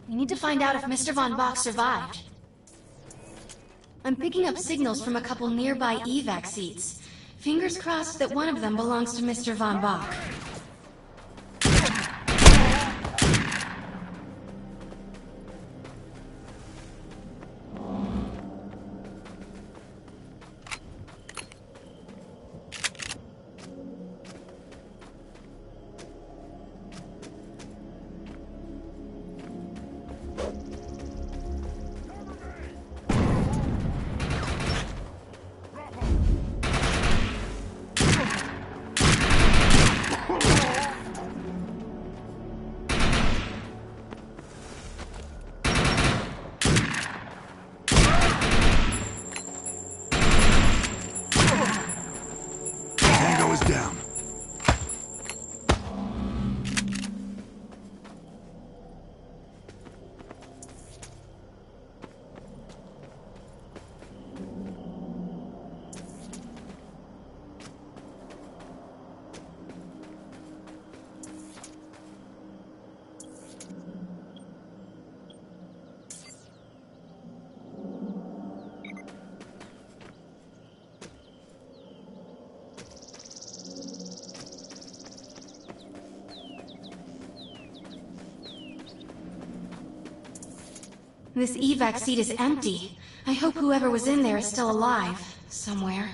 We need to find out if Mr. Von Bach survived. I'm picking up signals from a couple nearby evac seats. Fingers crossed that one of them belongs to Mr. Von Bach. Down. This evac seat is empty. I hope whoever was in there is still alive, somewhere.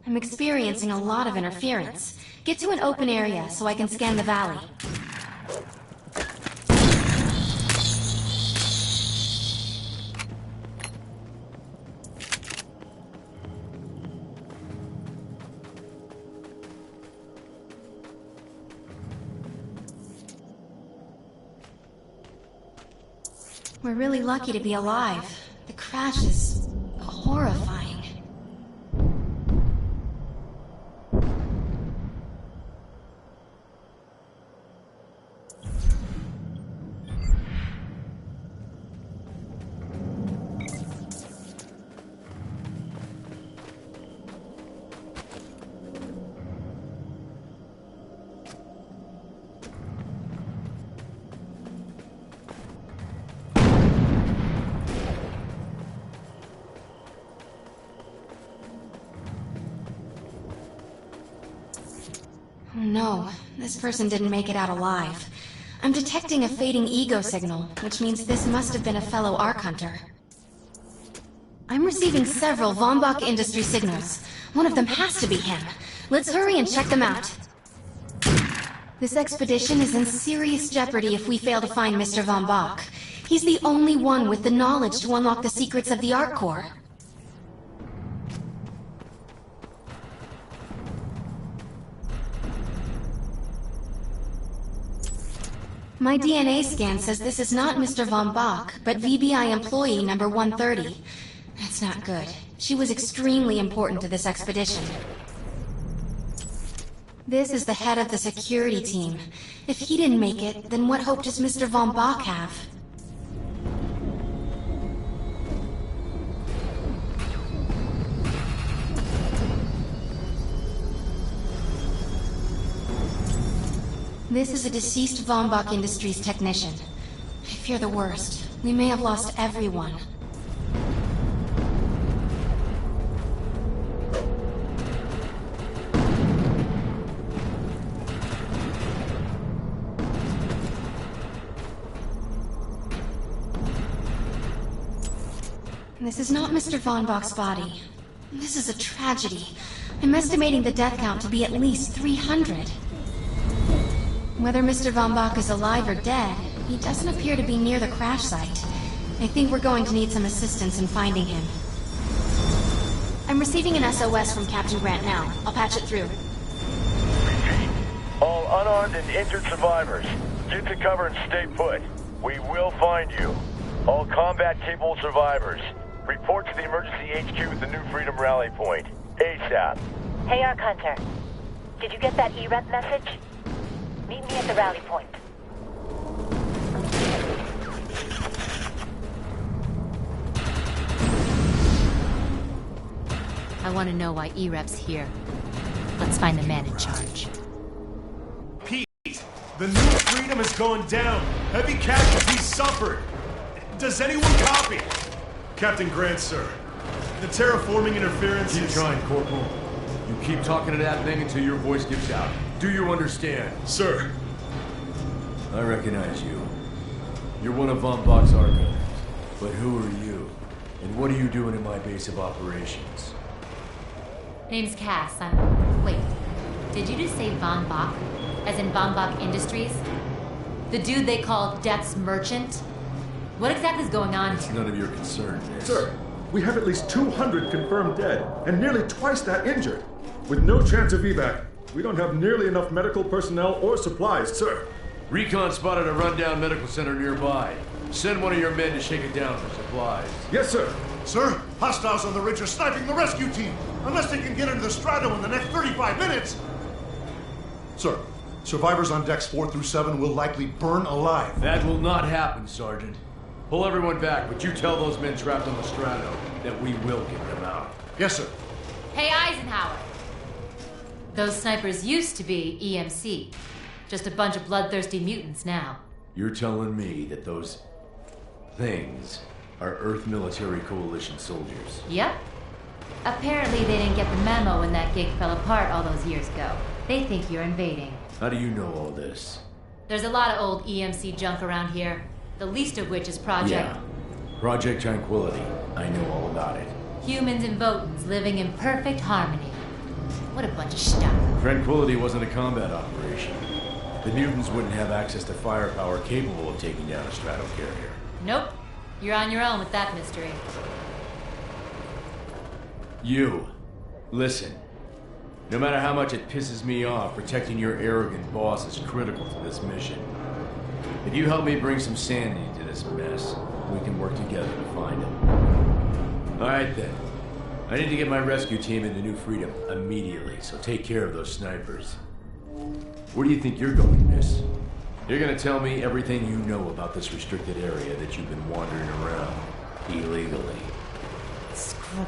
I'm experiencing a lot of interference. Get to an open area so I can scan the valley. We're really lucky to be alive. The crash is horrifying. Oh no, this person didn't make it out alive. I'm detecting a fading ego signal, which means this must have been a fellow Ark Hunter. I'm receiving several Von Bach Industry signals. One of them has to be him. Let's hurry and check them out. This expedition is in serious jeopardy if we fail to find Mr. Von Bach. He's the only one with the knowledge to unlock the secrets of the Ark Core. My DNA scan says this is not Mr. Von Bach, but VBI employee number 130. That's not good. She was extremely important to this expedition. This is the head of the security team. If he didn't make it, then what hope does Mr. Von Bach have? This is a deceased Von Bach Industries technician. I fear the worst. We may have lost everyone. This is not Mr. Von Bach's body. This is a tragedy. I'm estimating the death count to be at least 300. Whether Mr. Von Bach is alive or dead, he doesn't appear to be near the crash site. I think we're going to need some assistance in finding him. I'm receiving an SOS from Captain Grant now. I'll patch it through. Repeat. All unarmed and injured survivors, get to cover and stay put. We will find you. All combat-capable survivors, report to the emergency HQ at the New Freedom Rally Point. ASAP. Hey, Ark Hunter. Did you get that E-Rep message? Meet me at the rally point. I want to know why E-Rep's here. Let's find the man in charge. Pete, The New Freedom is going down. Heavy casualties suffered. Does anyone copy? Captain Grant, sir. The terraforming interference Keep is... trying, Corporal. You keep talking to that thing until your voice gives out. Do you understand? Sir. I recognize you. You're one of Von Bach's archives. But who are you? And what are you doing in my base of operations? Name's Cass. Wait. Did you just say Von Bach? As in Von Bach Industries? The dude they call Death's Merchant? What exactly is going on It's here? none of your concern, miss. Sir, we have at least 200 confirmed dead, and nearly twice that injured. With no chance of evac, we don't have nearly enough medical personnel or supplies, sir. Recon spotted a rundown medical center nearby. Send one of your men to shake it down for supplies. Yes, sir. Sir, hostiles on the ridge are sniping the rescue team. Unless they can get into the Strato in the next 35 minutes. Sir, survivors on decks 4 through 7 will likely burn alive. That will not happen, Sergeant. Pull everyone back, but you tell those men trapped on the Strato that we will get them out. Yes, sir. Hey, Eisenhower! Those snipers used to be EMC. Just a bunch of bloodthirsty mutants now. You're telling me that those things are Earth Military Coalition soldiers? Yep. Apparently they didn't get the memo when that gig fell apart all those years ago. They think you're invading. How do you know all this? There's a lot of old EMC junk around here, the least of which is Project... Yeah. Project Tranquility. I know all about it. Humans and Votans living in perfect harmony. What a bunch of stuff. Tranquility wasn't a combat operation. The mutants wouldn't have access to firepower capable of taking down a strato carrier. Nope. You're on your own with that mystery. You. Listen. No matter how much it pisses me off, protecting your arrogant boss is critical to this mission. If you help me bring some sanity to this mess, we can work together to find him. Alright then. I need to get my rescue team into New Freedom immediately, so take care of those snipers. Where do you think you're going, miss? You're gonna tell me everything you know about this restricted area that you've been wandering around illegally. Screw you,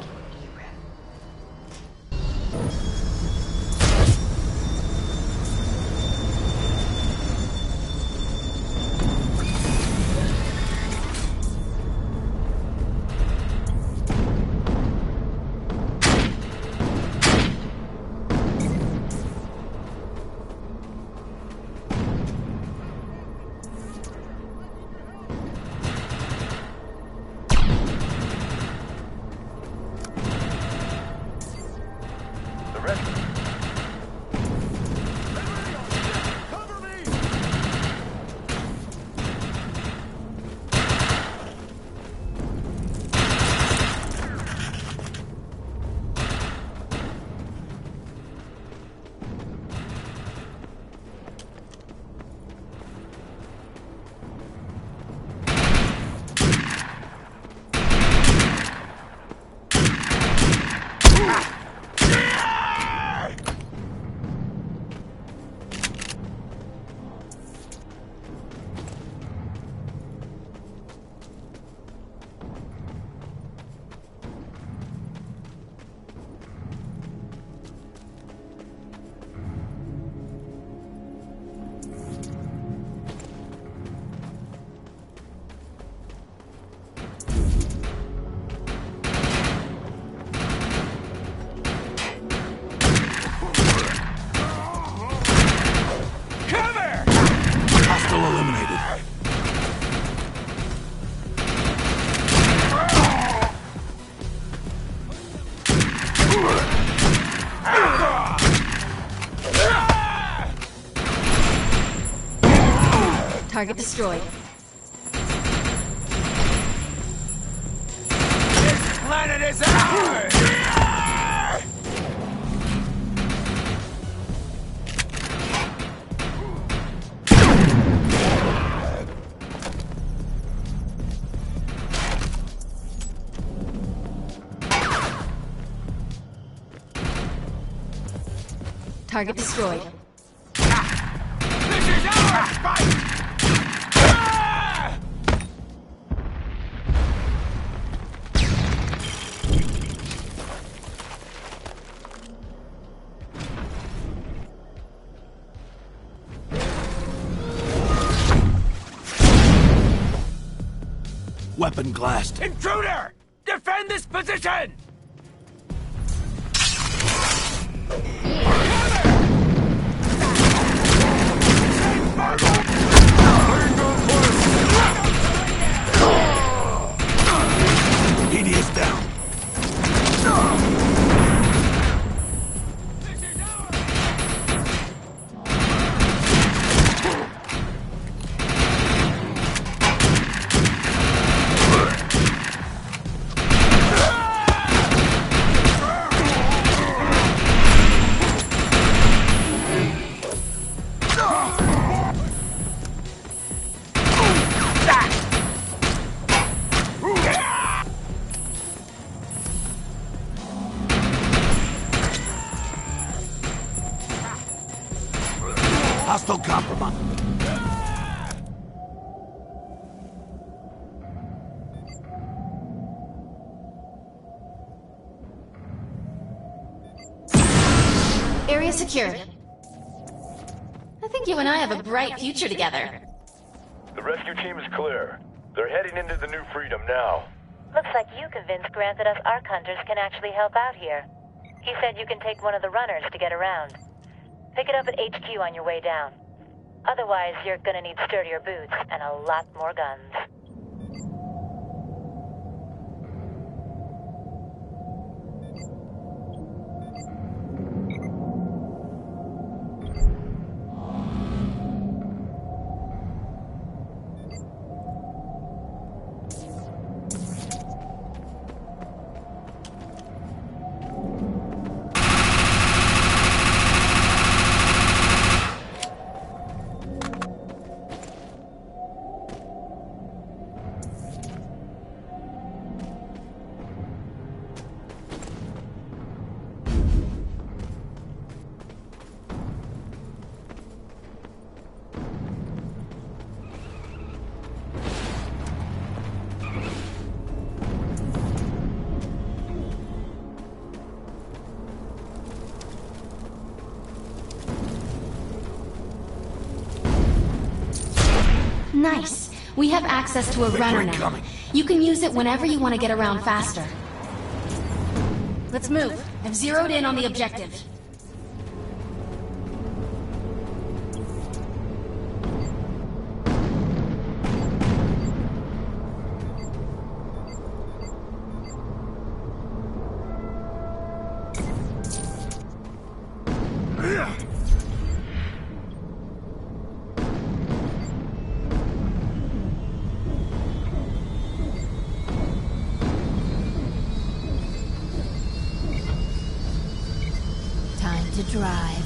Hostile eliminated. Target destroyed. This planet is ours! Target destroyed. This is our fight! weapon glassed. Intruder! Defend this position! Edie is down. Hostile compromise. Area secured. I think you and I have a bright future together. The rescue team is clear. They're heading into the New Freedom now. Looks like you convinced Grant that us Ark Hunters can actually help out here. He said you can take one of the runners to get around. Pick it up at HQ on your way down. Otherwise, you're gonna need sturdier boots and a lot more guns. Nice. We have access to a runner now. You can use it whenever you want to get around faster. Let's move. I've zeroed in on the objective. Time to drive.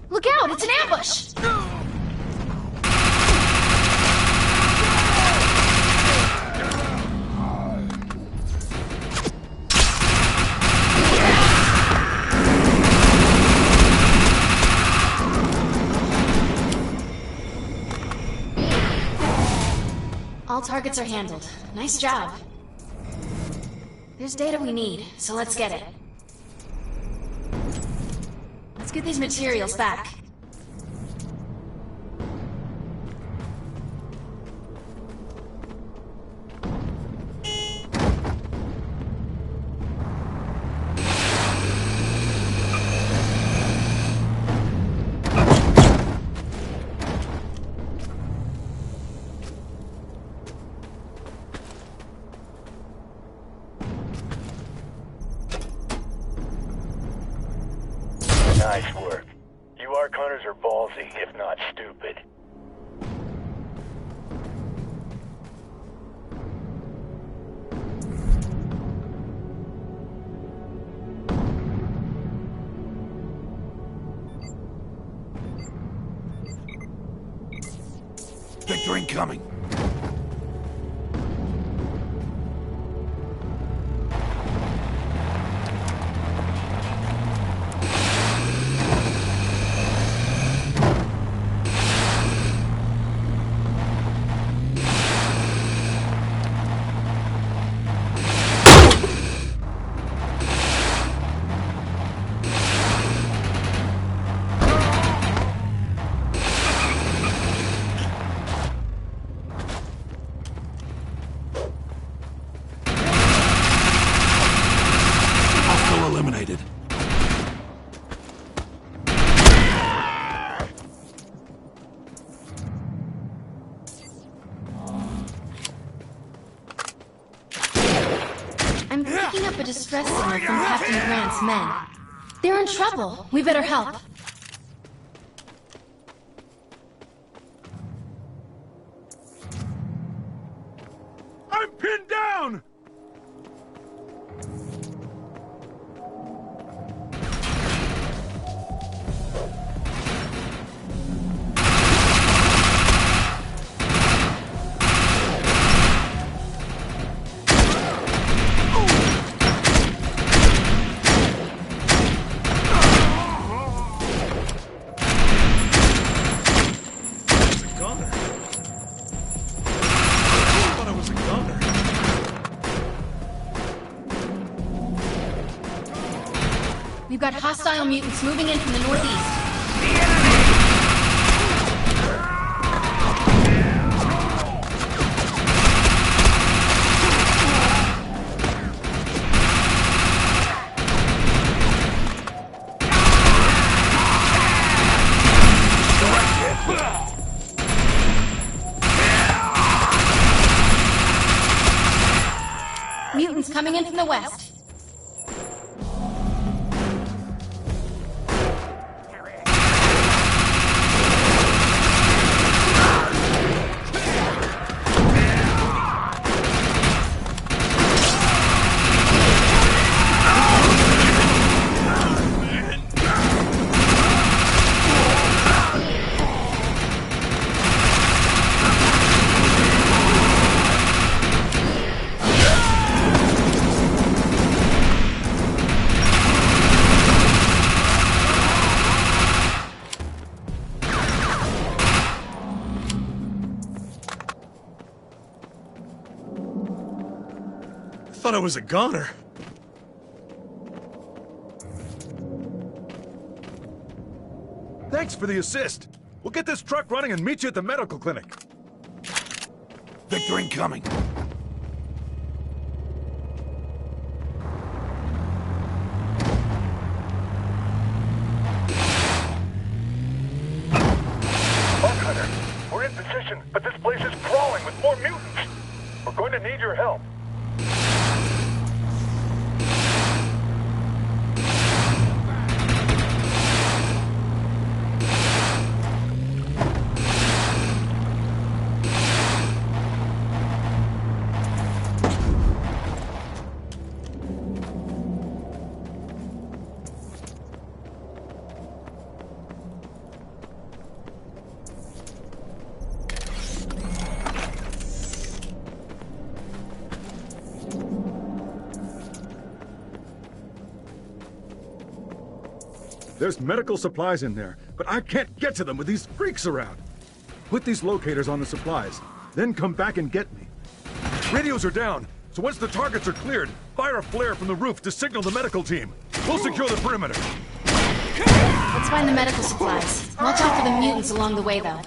Look out! It's an ambush! All targets are handled. Nice job. There's data we need, so let's get it. Let's get these materials back. Nice work. You Ark Hunters are ballsy, if not stupid. Victor incoming. Eliminated. I'm picking up a distress signal from Captain Grant's men. They're in trouble. We better help. I'm pinned down! We've got hostile mutants moving in from the northeast. Mutants coming in from the west. Thought I was a goner. Thanks for the assist. We'll get this truck running and meet you at the medical clinic. Victor incoming. Ark Hunter, we're in position, but this place is crawling with more mutants. We're going to need your help. There's medical supplies in there, but I can't get to them with these freaks around. Put these locators on the supplies, then come back and get me. Radios are down, so once the targets are cleared, fire a flare from the roof to signal the medical team. We'll secure the perimeter. Let's find the medical supplies. Watch out for the mutants along the way, though.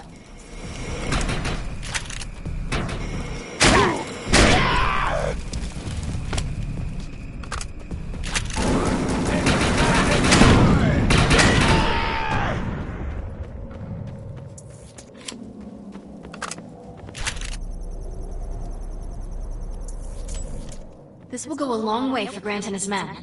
This will go a long way for Grant and his men.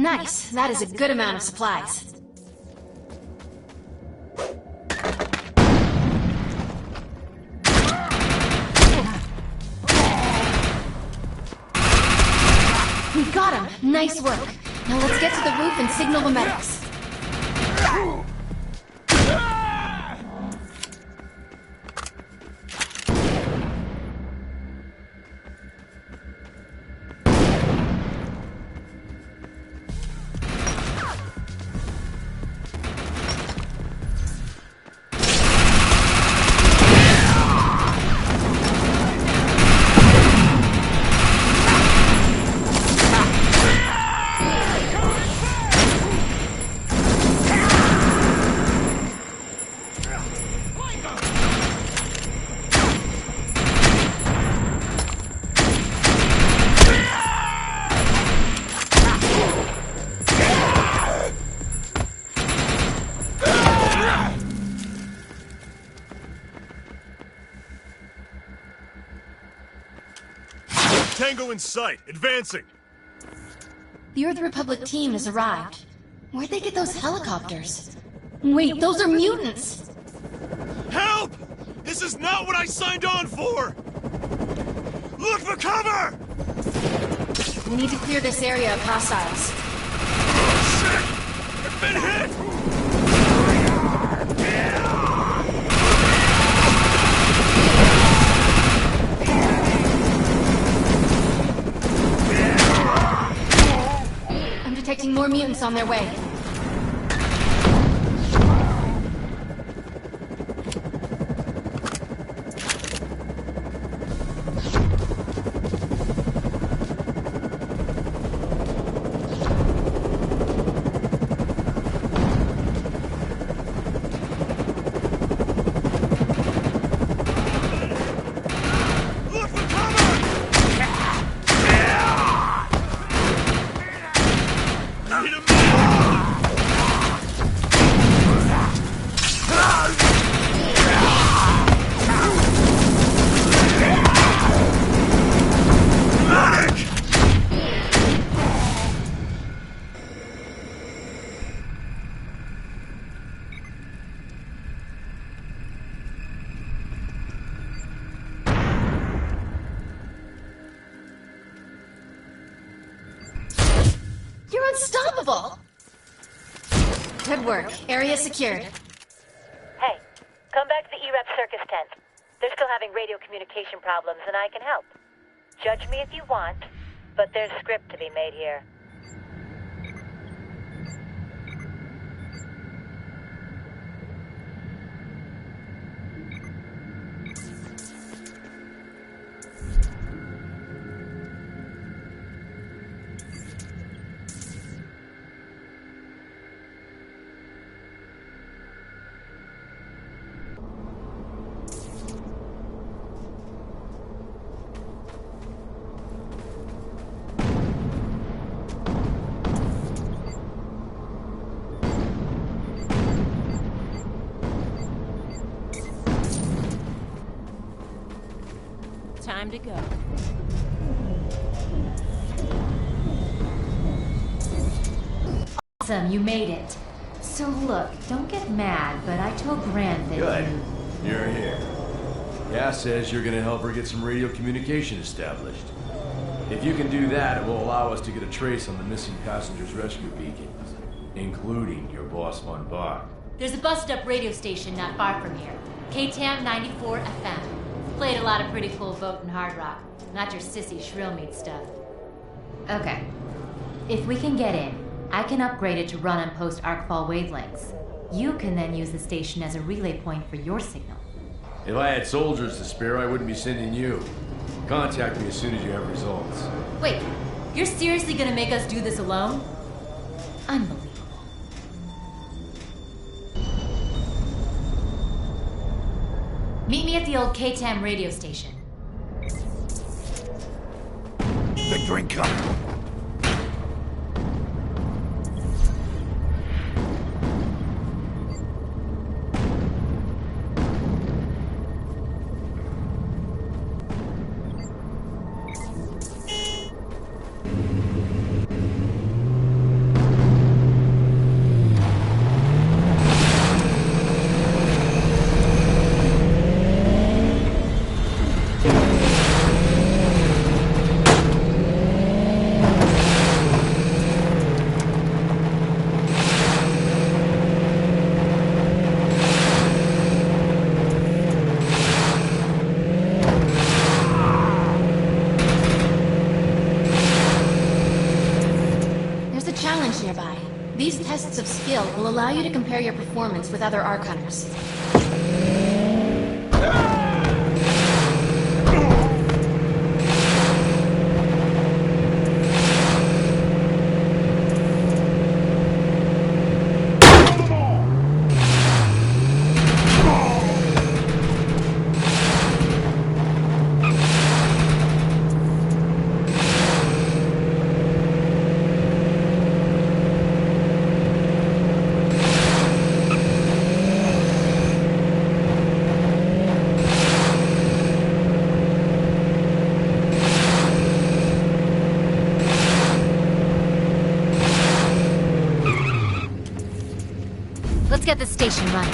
Nice. That is a good amount of supplies. We got him! Nice work. Now let's get to the roof and signal the medics. Tango in sight, advancing. The Earth Republic team has arrived. Where'd they get those helicopters? Wait, those are mutants! Help! This is not what I signed on for! Look for cover! We need to clear this area of hostiles. Shit! I've been hit! I'm detecting more mutants on their way. You're unstoppable! Good work. Area secured. Hey, come back to the E-Rep circus tent. They're still having radio communication problems, and I can help. Judge me if you want, but there's script to be made here. Time to go. Awesome, you made it. So look, don't get mad, but I told Grant that Good. You're here. Cass says you're gonna help her get some radio communication established. If you can do that, it will allow us to get a trace on the missing passengers' rescue beacon, including your boss, Von Bach. There's a busted-up radio station not far from here. KTAM 94 FM. Played a lot of pretty cool folk and hard rock, not your sissy shrill meat stuff. Okay. If we can get in, I can upgrade it to run on post-arcfall wavelengths. You can then use the station as a relay point for your signal. If I had soldiers to spare, I wouldn't be sending you. Contact me as soon as you have results. Wait, you're seriously gonna make us do this alone? Unbelievable. Meet me at the old KTAM radio station. Victor incoming. These tests of skill will allow you to compare your performance with other Ark Hunters. Let's get the station running.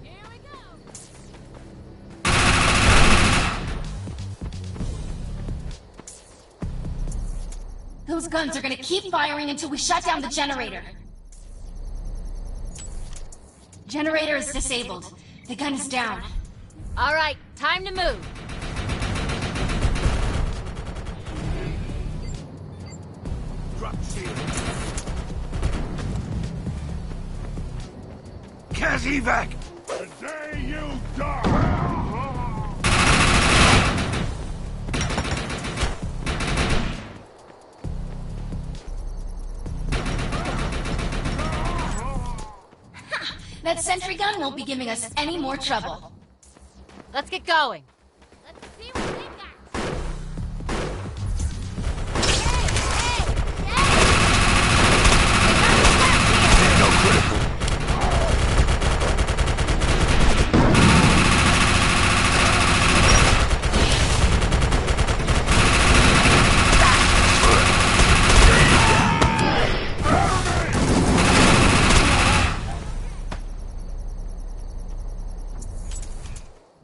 Here we go. Those guns are gonna keep firing until we shut down the generator. Generator is disabled. The gun is down. All right, time to move. Drop shield. Cas evac! The day you die! That sentry gun won't be giving us any more trouble. Let's get going. Let's see what they got. No critical.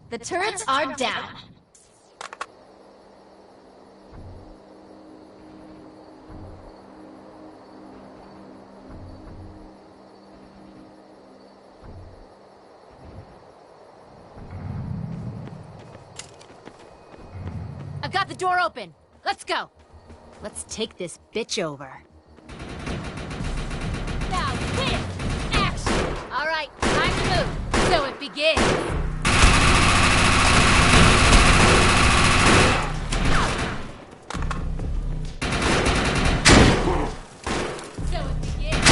The turrets are down. I've got the door open. Let's go. Let's take this bitch over. Now, hit! Action! All right, time to move. So it begins. So it begins.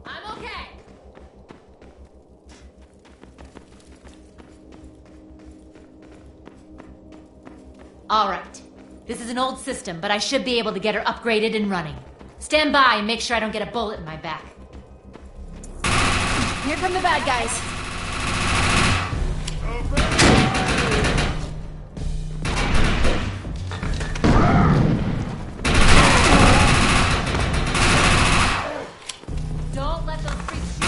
I'm okay. All right. This is an old system, but I should be able to get her upgraded and running. Stand by and make sure I don't get a bullet in my back. Here come the bad guys. Don't let those freaks shoot.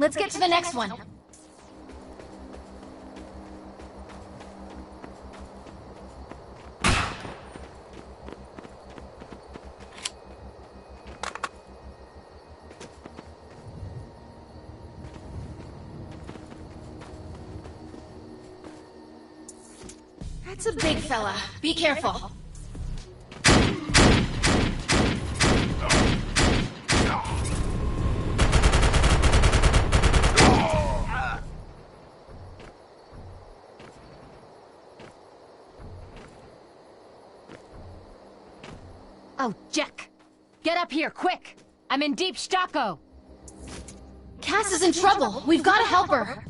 Let's get to the next one. That's a big fella. Be careful. Oh, Jack! Get up here, quick! I'm in deep stocko! Cass is in trouble. We've got to help her.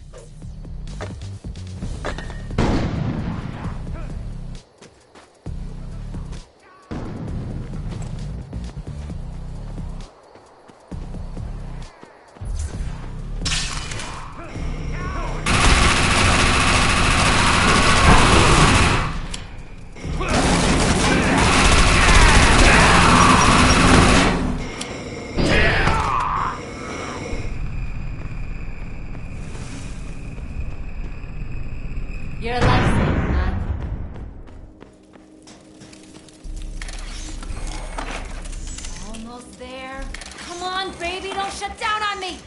You're a lifesaver, man. Almost there. Come on, baby, don't shut down on me!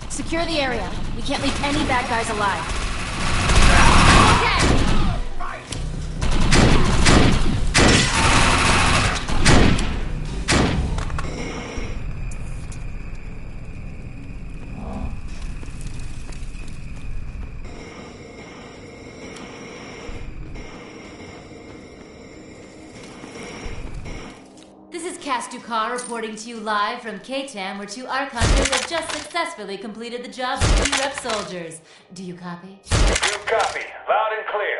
Secure the area. We can't leave any bad guys alive. This is Cass Ducar reporting to you live from K-Tam, where 2 ARC hunters have just successfully completed the job of 3 rep soldiers. Do you copy? You copy. Loud and clear.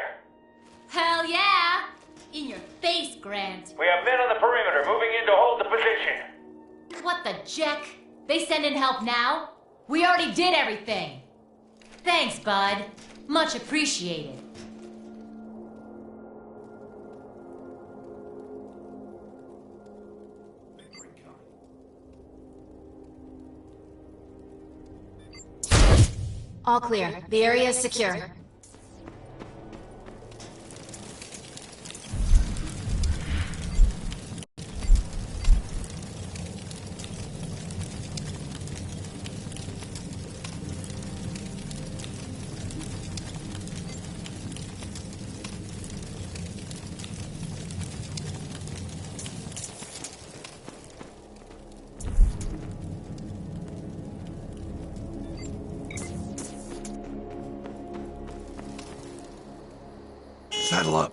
Hell yeah! In your face, Grant. We have men on the perimeter moving in to hold the position. What the jack? They send in help now? We already did everything! Thanks, bud. Much appreciated. All clear. The area is secure. Saddle up.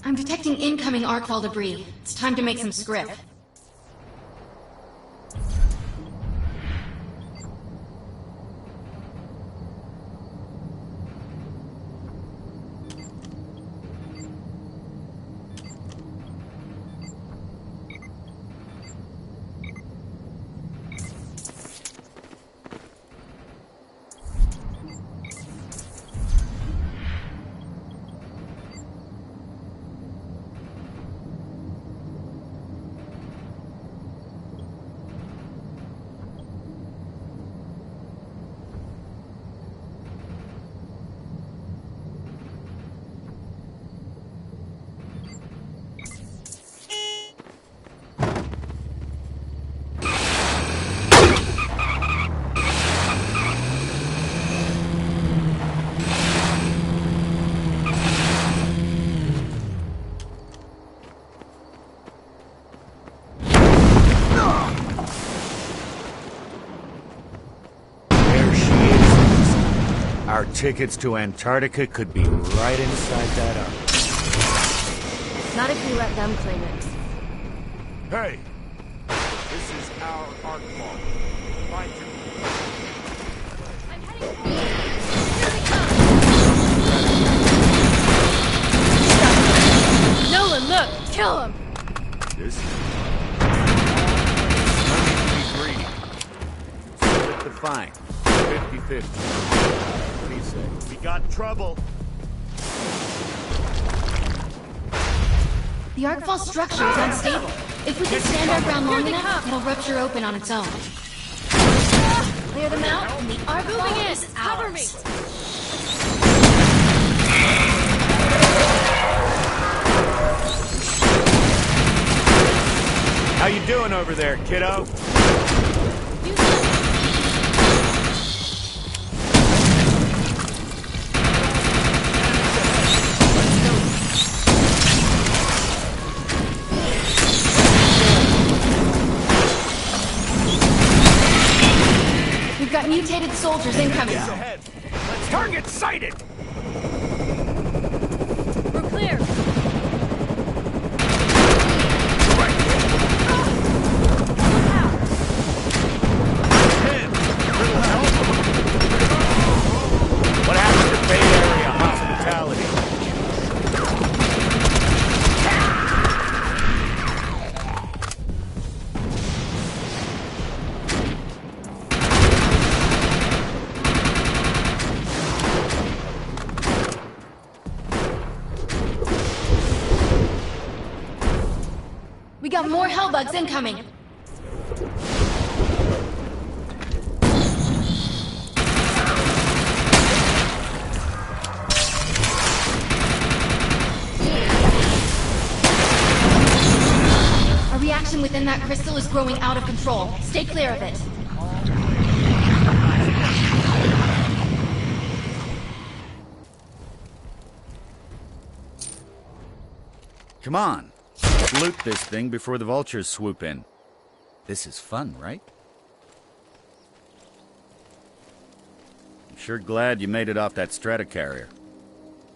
I'm detecting incoming Arcfall debris. It's time to make some script. Our tickets to Antarctica could be right inside that ark. Not if we let them claim it. Hey! This is our art ball. Find your... I'm heading for you! Here they come! Nolan, look! Kill him! This is... No need to be greedy. Split the fine. 50-50. What do you say? We got trouble. The Arcfall structure is unstable. If we can stand our ground long enough, it'll rupture open on its own. Clear them out, and the Arcfall is Cover me! ours. How you doing over there, kiddo? We've got mutated soldiers incoming. Ahead. Target sighted! We're clear! What happened to Bay Area hospitality? We got more hellbugs incoming. Our reaction within that crystal is growing out of control. Stay clear of it. Come on. Let's loot this thing before the vultures swoop in. This is fun, right? I'm sure glad you made it off that stratocarrier.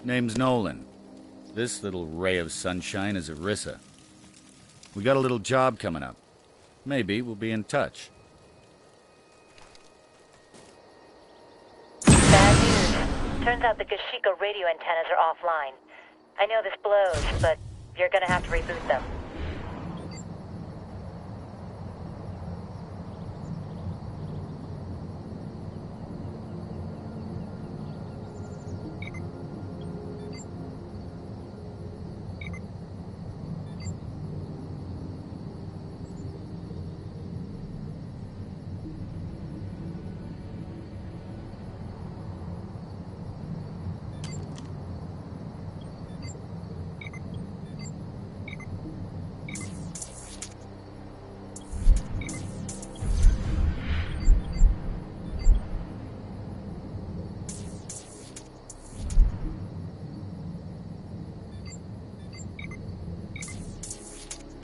Name's Nolan. This little ray of sunshine is Arissa. We got a little job coming up. Maybe we'll be in touch. Bad news. Turns out the Gashika radio antennas are offline. I know this blows, but you're gonna have to reboot them.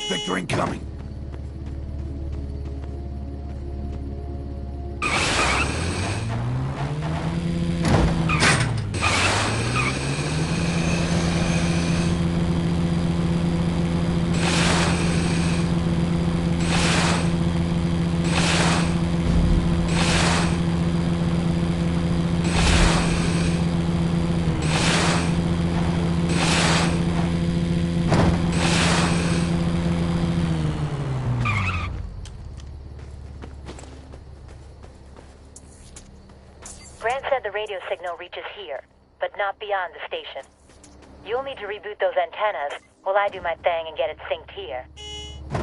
Victor incoming. Grant said the radio signal reaches here, but not beyond the station. You'll need to reboot those antennas while I do my thing and get it synced here.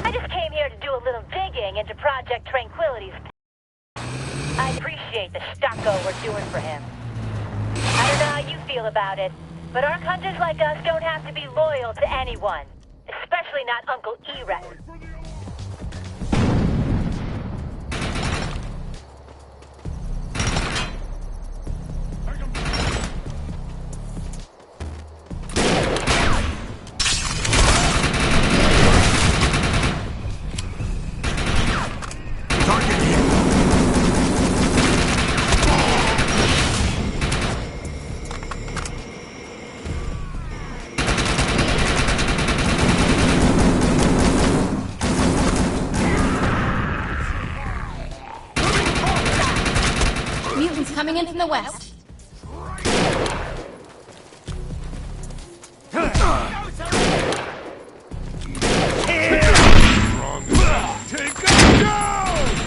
I just came here to do a little digging into Project Tranquility's... I appreciate the stucco we're doing for him. I don't know how you feel about it, but Ark hunters like us don't have to be loyal to anyone, especially not Uncle Erek. coming in from the west.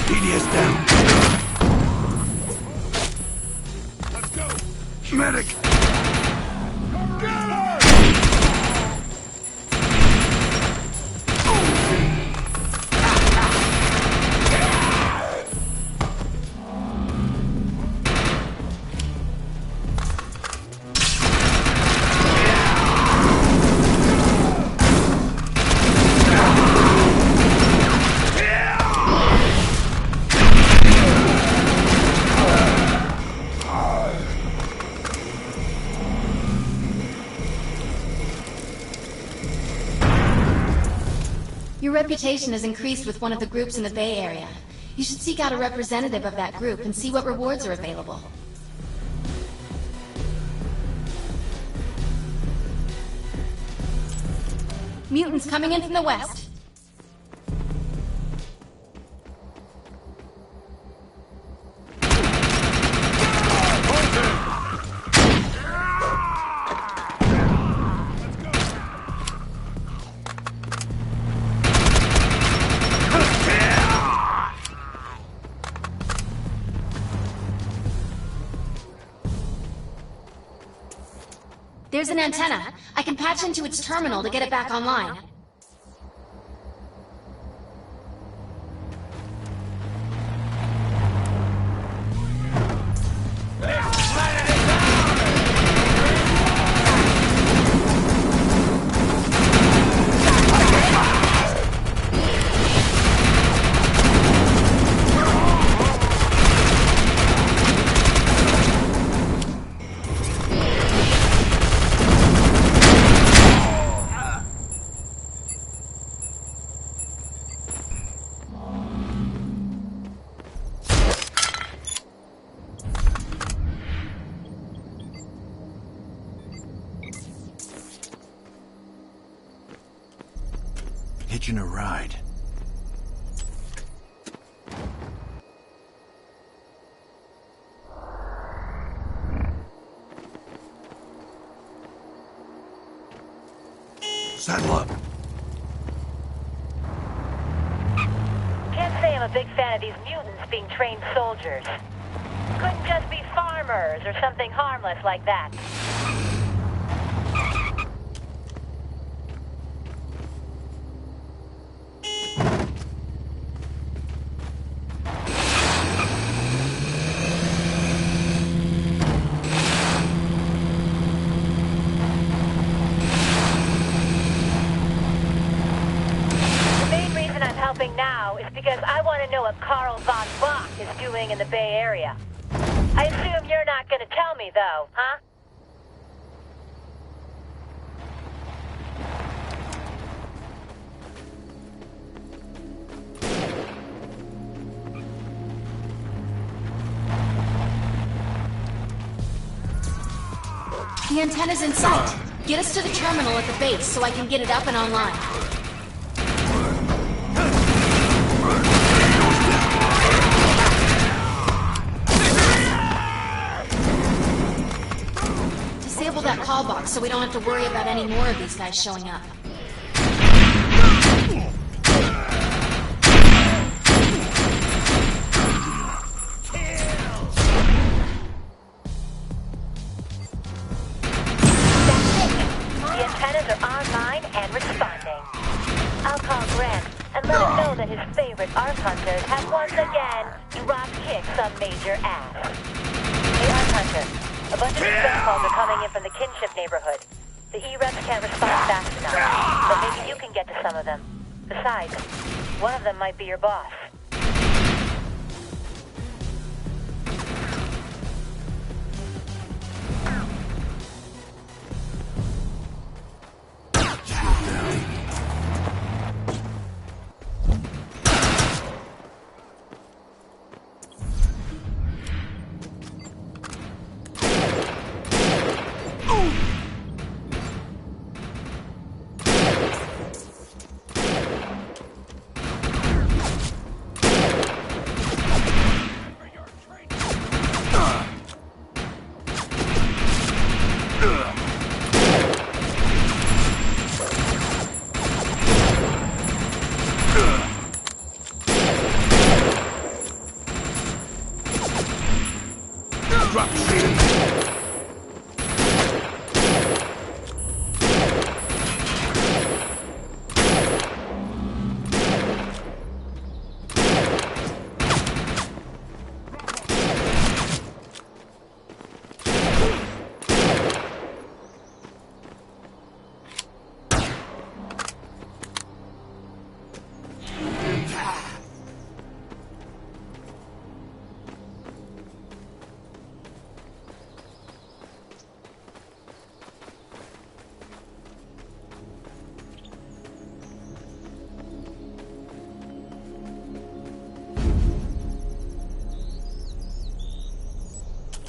PDS down. Let's go. Medic. Get her! Your reputation has increased with one of the groups in the Bay Area. You should seek out a representative of that group and see what rewards are available. Mutants coming in from the west. There's an antenna. I can patch into its terminal to get it back online. Hitching a ride. Saddle up. Can't say I'm a big fan of these mutants being trained soldiers. Couldn't just be farmers or something harmless like that. Now is because I want to know what Karl von Bach is doing in the Bay Area. I assume you're not going to tell me, though, huh? The antenna's in sight. Get us to the terminal at the base so I can get it up and online. Disable that call box so we don't have to worry about any more of these guys showing up. The antennas are online and responding. I'll call Grant and let him know that his favorite Ark Hunters have once again drop-kicked some major ass. Hey, Ark Hunter, a bunch of phone calls are coming in from the Kinship neighborhood. The E-Reps can't respond fast enough, but maybe you can get to some of them. Besides, one of them might be your boss. Drop the shit.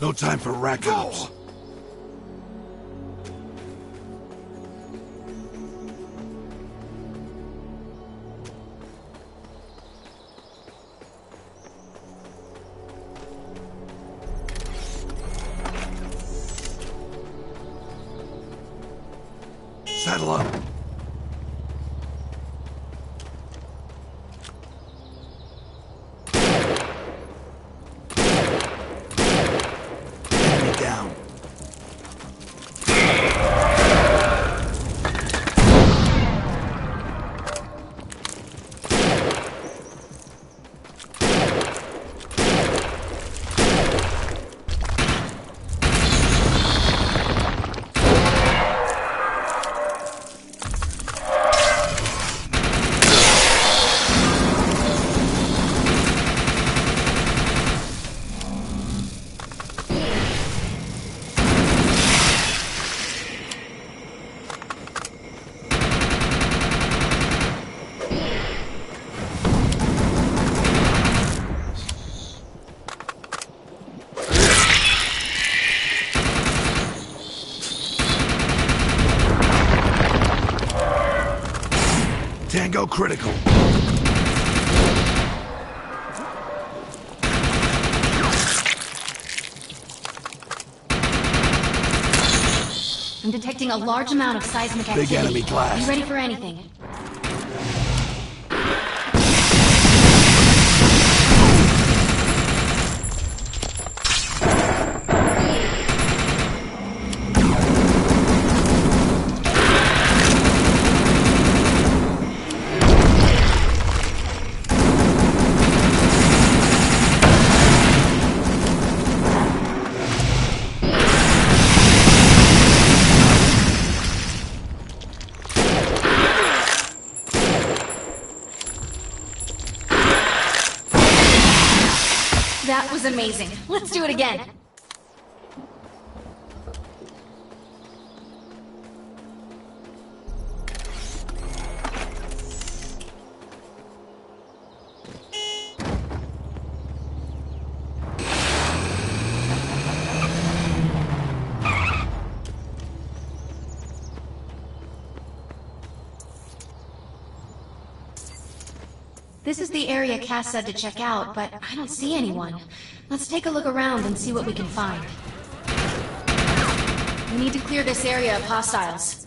No time for rack-ups. Saddle up. Enemy down. Tango critical. I'm detecting a large amount of seismic activity. Big enemy blast. Be ready for anything. That was amazing. Let's do it again. This is the area Cass said to check out, but I don't see anyone. Let's take a look around and see what we can find. We need to clear this area of hostiles.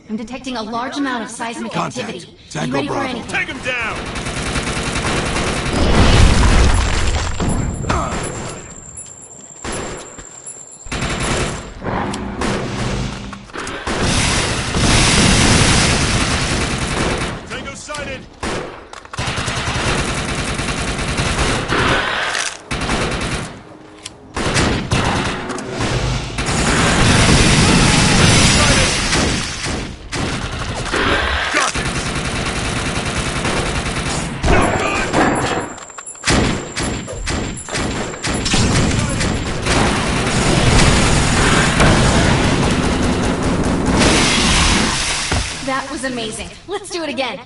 I'm detecting a large amount of seismic activity. Be Tango ready for Bravo. anything. Take him down! That was amazing. Let's do it again.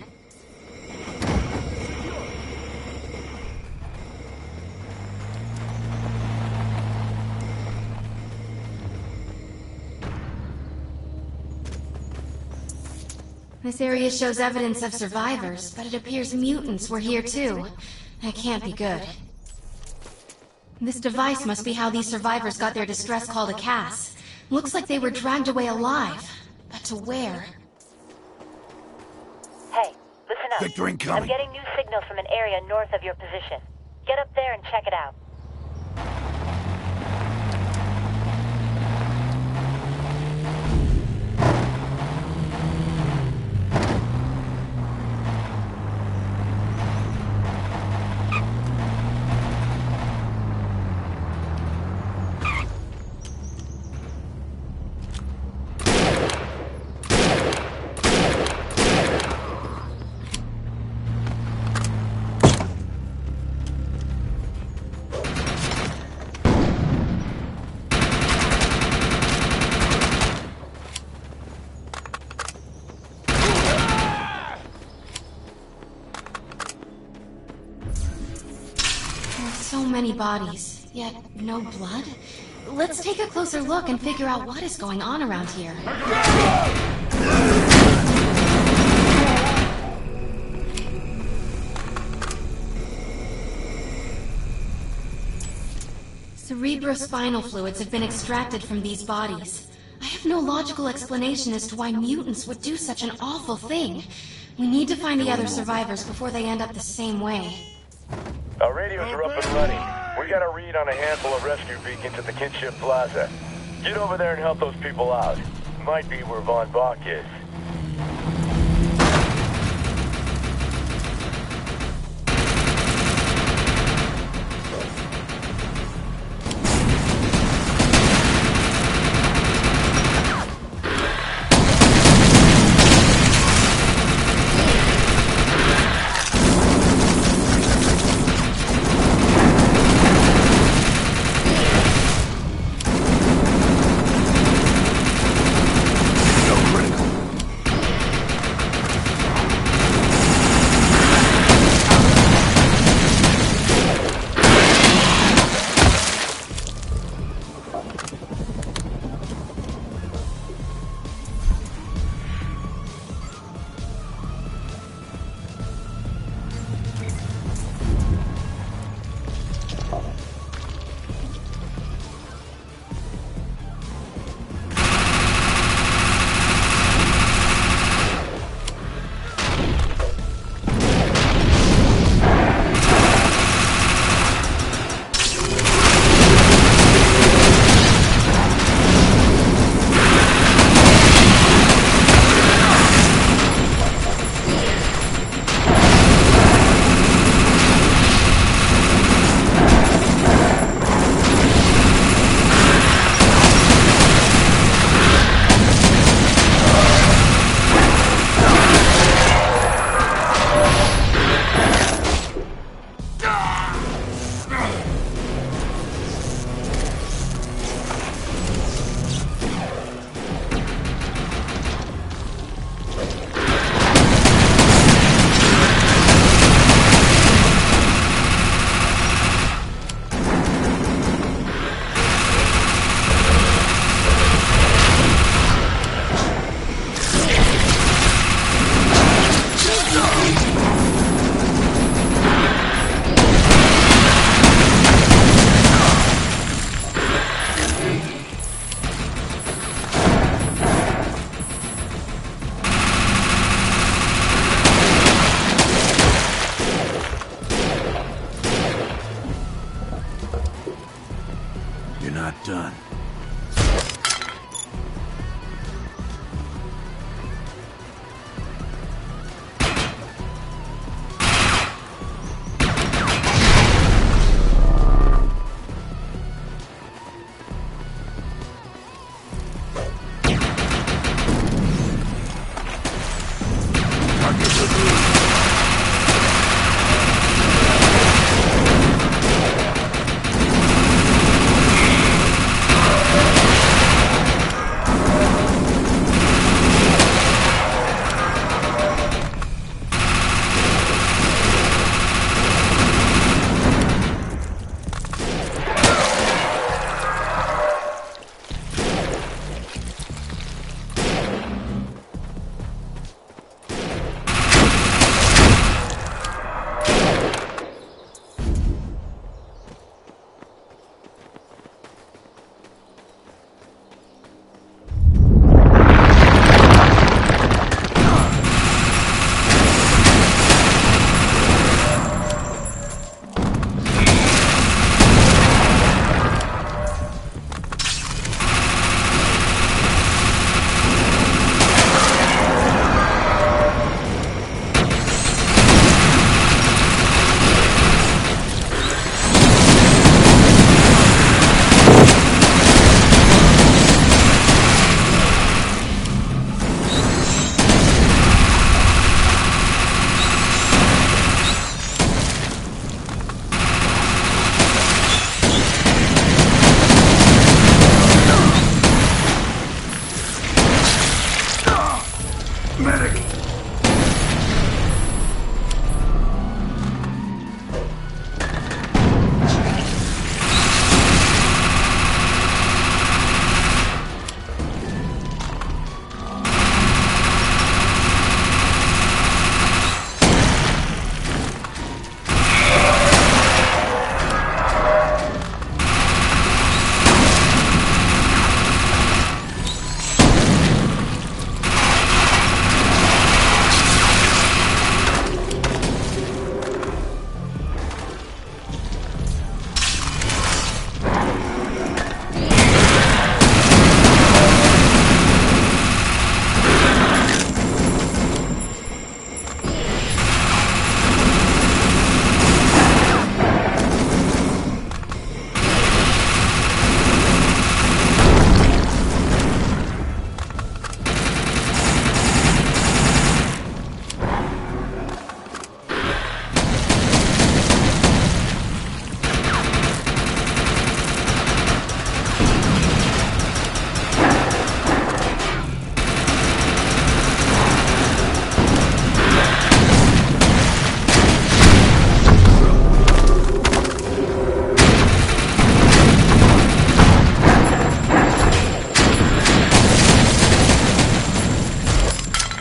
This area shows evidence of survivors, but it appears mutants were here too. That can't be good. This device must be how these survivors got their distress call to Cass. Looks like they were dragged away alive. But to where? Hey, listen up. Victor incoming. I'm getting new signals from an area north of your position. Get up there and check it out. So many bodies, yet no blood? Let's take a closer look and figure out what is going on around here. Cerebrospinal fluids have been extracted from these bodies. I have no logical explanation as to why mutants would do such an awful thing. We need to find the other survivors before they end up the same way. Our radios are up and running. We got a read on a handful of rescue beacons at the Kinship Plaza. Get over there and help those people out. Might be where Von Bach is. Medic!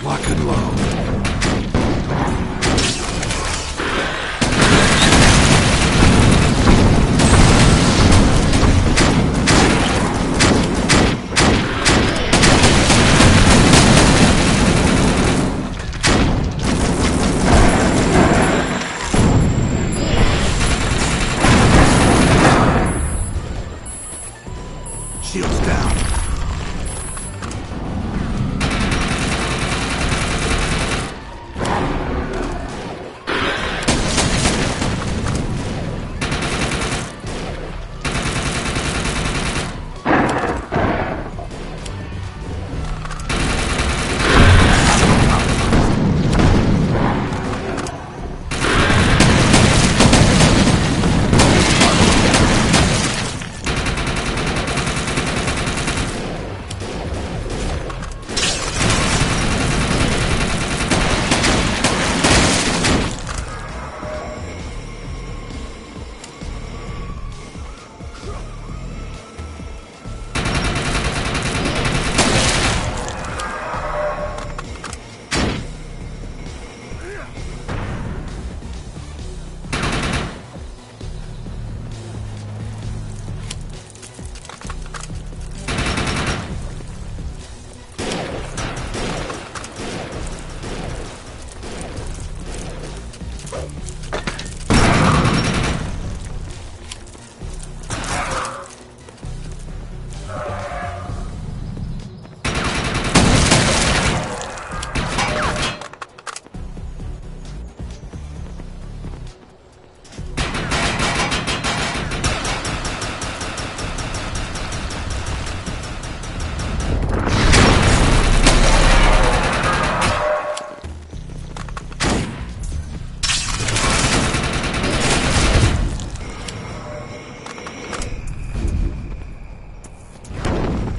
Lock and load. Shields down.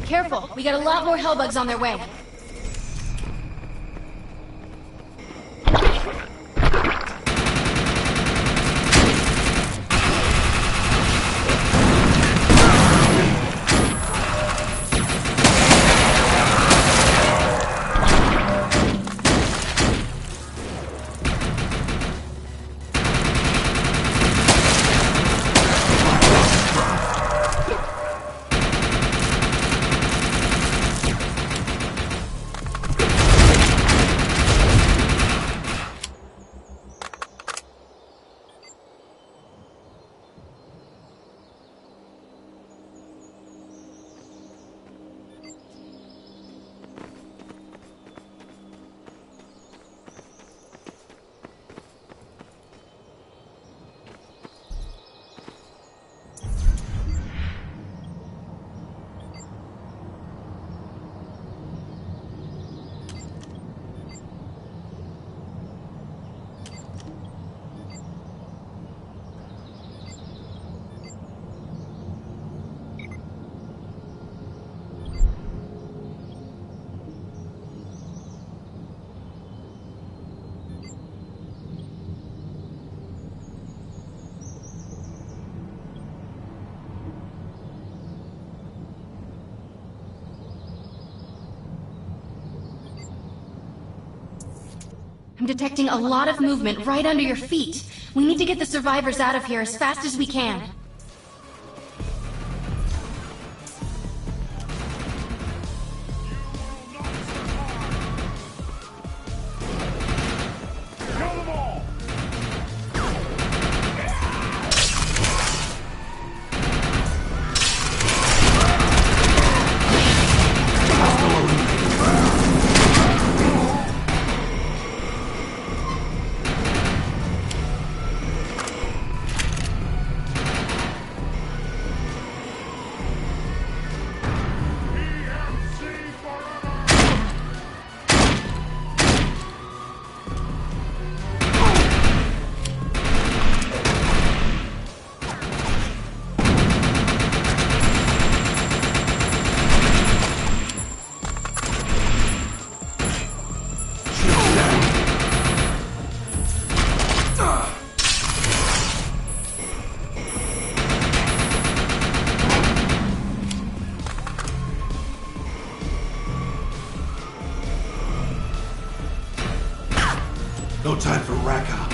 Careful, we got a lot more hellbugs on their way. I'm detecting a lot of movement right under your feet. We need to get the survivors out of here as fast as we can. No time for rack-up.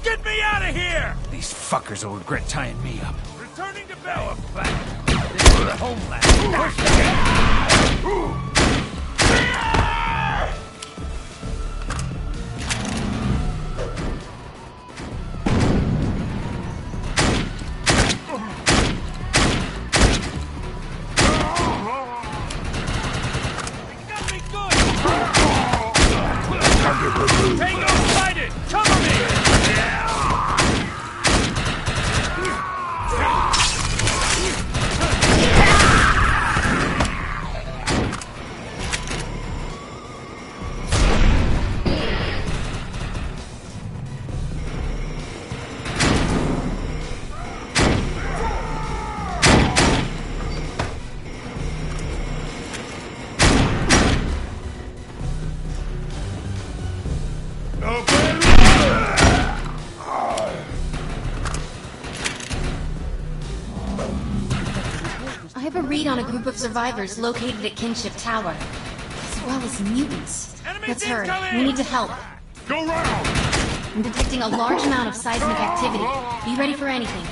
Get me out of here! These fuckers will regret tying me up. Returning to base. This is the homeland. Got me good. Tango sighted. Cover me. I have a read on a group of survivors located at Kinship Tower, as well as mutants. Let's hurry. We need to help. Go round! I'm detecting a large amount of seismic activity. Be ready for anything.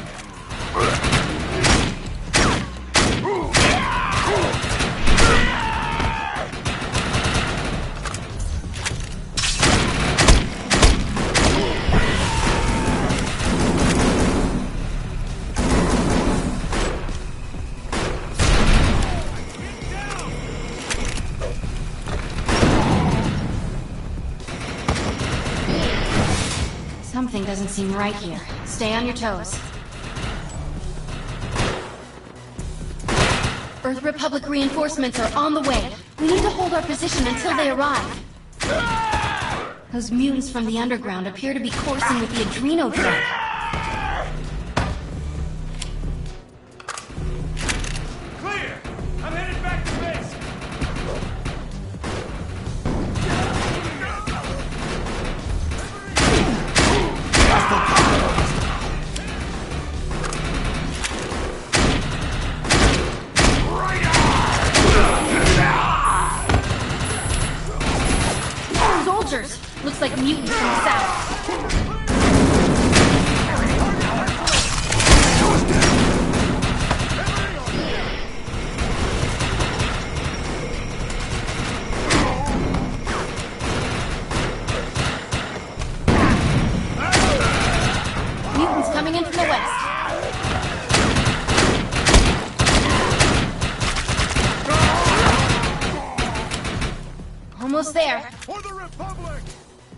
Something doesn't seem right here. Stay on your toes. Earth Republic reinforcements are on the way. We need to hold our position until they arrive. Those mutants from the underground appear to be coursing with the Adreno drug. Clear! I'm headed back to base! Soldiers! Looks like mutants from the south. Mutants coming in from the west. Almost there. For the Republic!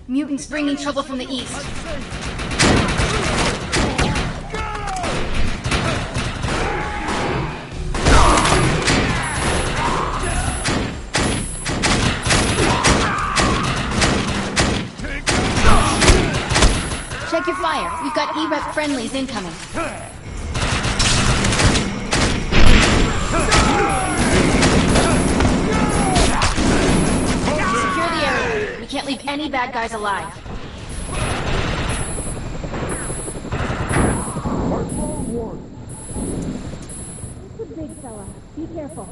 Mutants bringing trouble from the east. Check your fire. We've got E-Rep friendlies incoming. Secure the area. We can't leave any bad guys alive. It's a big fella. Be careful.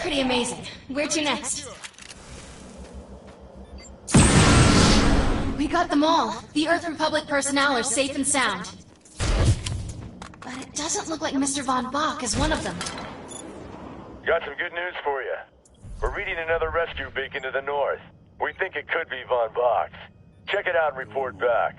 Pretty amazing. Where to next? We got them all. The Earth Republic personnel are safe and sound. But it doesn't look like Mr. Von Bach is one of them. Got some good news for you. We're reading another rescue beacon to the north. We think it could be Von Bach's. Check it out and report back.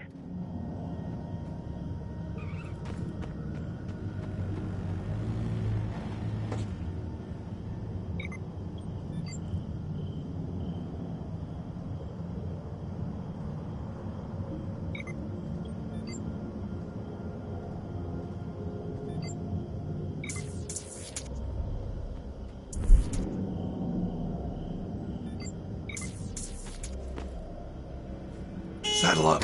Saddle up.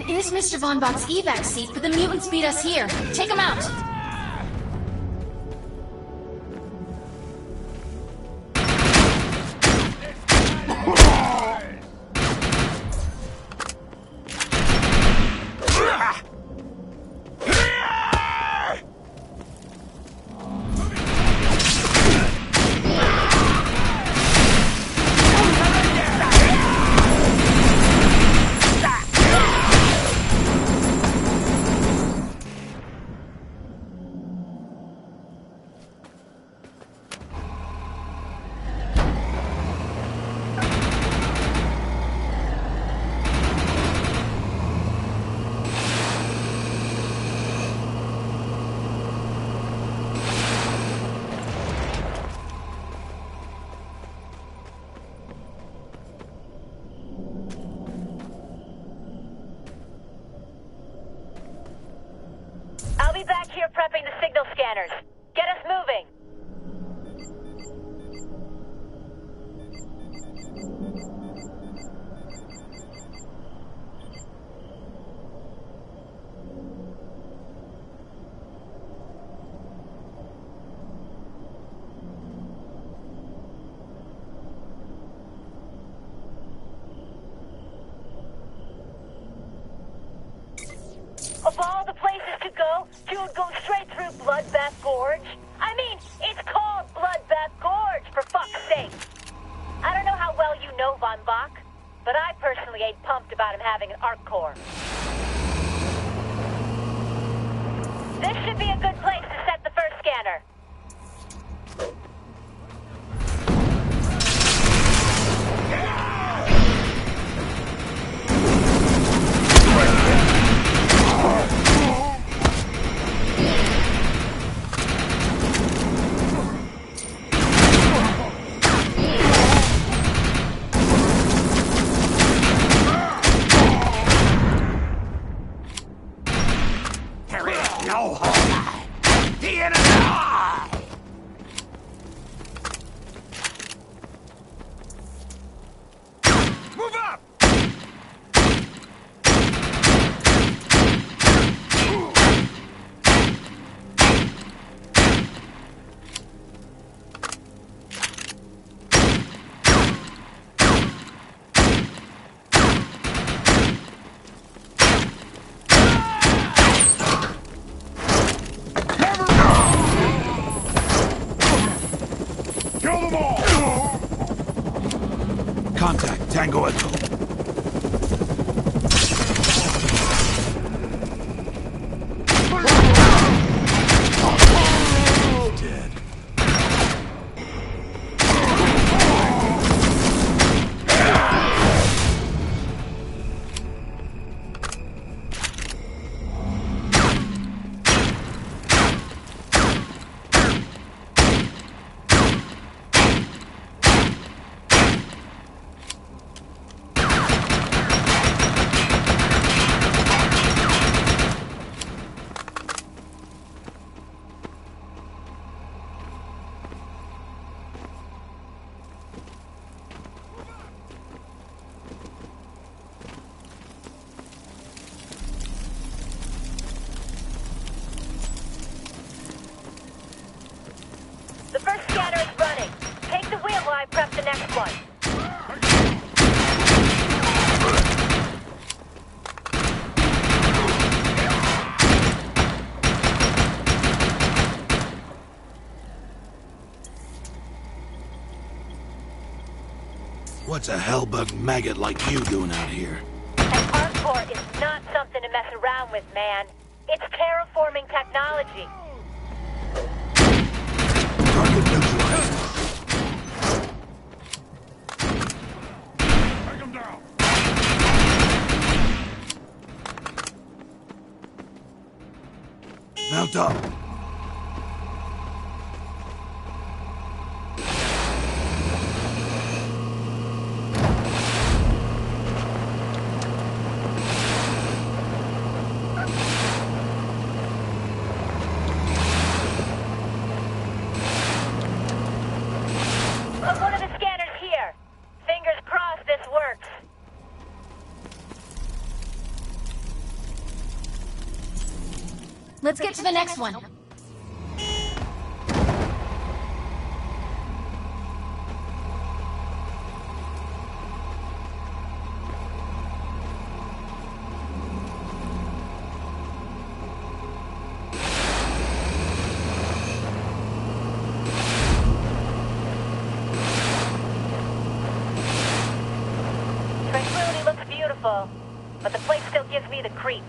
It is Mr. Von Bach's evac seat, but the mutants beat us here. Take him out! I'll be back here prepping the signal scanners. Get us moving. Of all the places to go, should be a good place to set the first scanner. There is no hope. The enemy! Move up! Kill them all! Contact, Tango Echo. Dead. The first scanner is running. Take the wheel while I prep the next one. What's a hellbug maggot like you doing out here? An arc core is not something to mess around with, man. It's terraforming technology. Target neutralized. Take them down! Mount up. Put one of the scanners here. Fingers crossed this works. Let's get to the next one. Tranquility looks beautiful, but the place still gives me the creeps.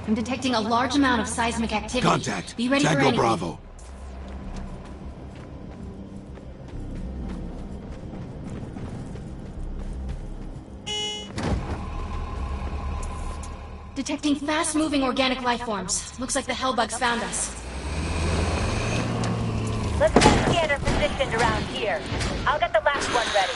I'm detecting a large amount of seismic activity. Contact. Be ready for Tango anything. Bravo. Detecting fast-moving organic life forms. Looks like the hellbugs found us. Let's get a scanner positioned around here. I'll get the last one ready.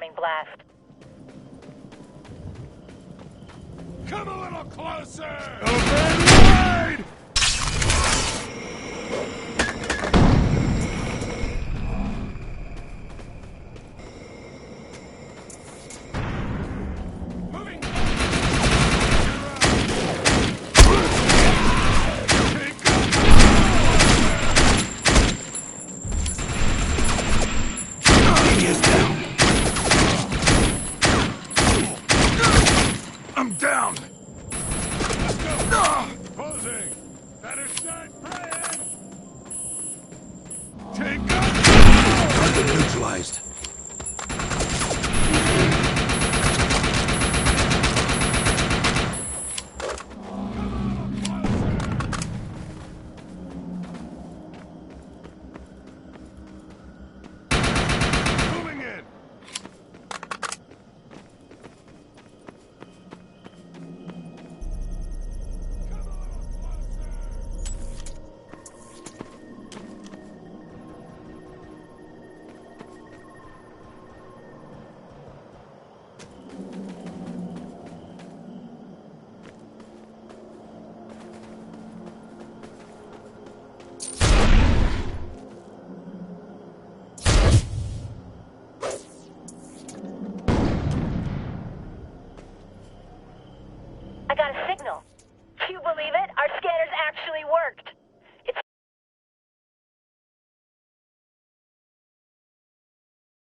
incoming blast. Come a little closer! Open wide! I'm down! Closing! Better start praying! Take Target neutralized. moving in! I got a signal. Do you believe it? Our scanners actually worked.